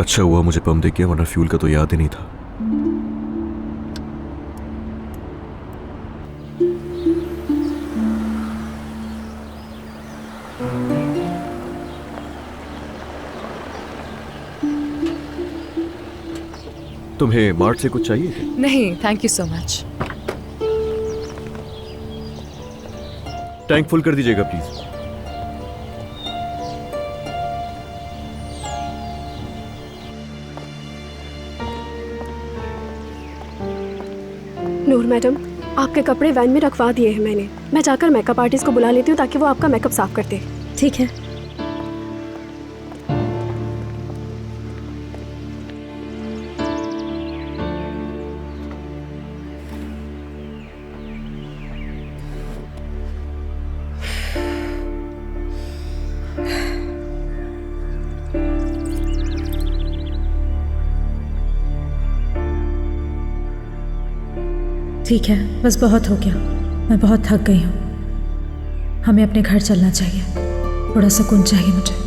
अच्छा हुआ मुझे पंप दिख गया, वरना फ्यूल का तो याद ही नहीं था। तुम्हें मार्ट से कुछ चाहिए क्या? नहीं, thank you so much. Tank full कर दीजिएगा प्लीज। नूर मैडम, आपके कपड़े वैन में रखवा दिए हैं मैंने। मैं जाकर मेकअप आर्टिस्ट को बुला लेती हूँ ताकि वो आपका मेकअप साफ कर दे। ठीक है। ठीक है, बस बहुत हो गया। मैं बहुत थक गई हूँ। हमें अपने घर चलना चाहिए। थोड़ा सुकून चाहिए मुझे।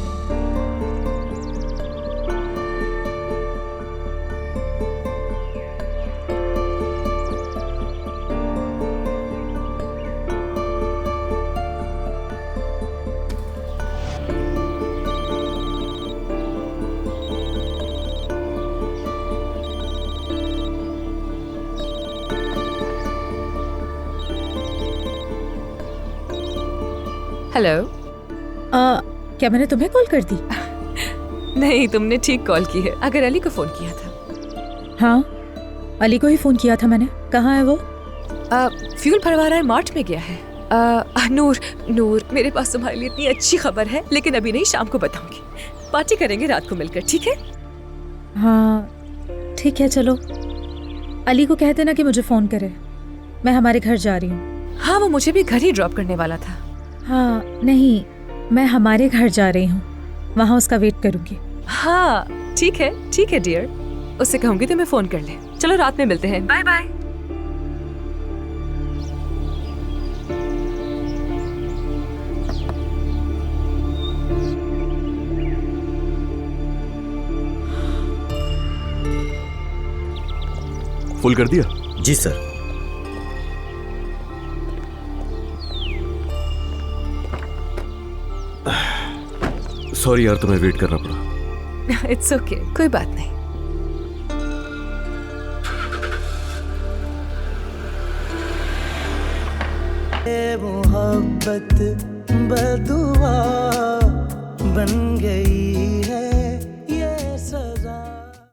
हेलो। क्या मैंने तुम्हें कॉल कर दी? नहीं, तुमने ठीक कॉल की है। अगर अली को फोन किया था। हाँ, अली को ही फोन किया था मैंने। कहाँ है वो? फ्यूल भरवा रहा है, मार्ट में गया है। नूर, नूर, मेरे पास तुम्हारे लिए इतनी अच्छी खबर है, लेकिन अभी नहीं, शाम को बताऊंगी। पार्टी करेंगे रात को मिलकर, ठीक है? हाँ ठीक है, चलो। अली को कह देना कि मुझे फोन करे। मैं हमारे घर जा रही हूँ। हाँ, वो मुझे भी घर ही ड्रॉप करने वाला था। हाँ नहीं, मैं हमारे घर जा रही हूँ। वहाँ उसका वेट करूँगी। हाँ ठीक है डियर। उससे कहूंगी तो मैं फोन कर ले। चलो रात में मिलते हैं। Bye bye. फुल कर दिया? जी सर। सॉरी यार, तुम्हें वेट करना पड़ा। इट्स ओके, कोई बात नहीं। मोहब्बत बदुआ बन गई है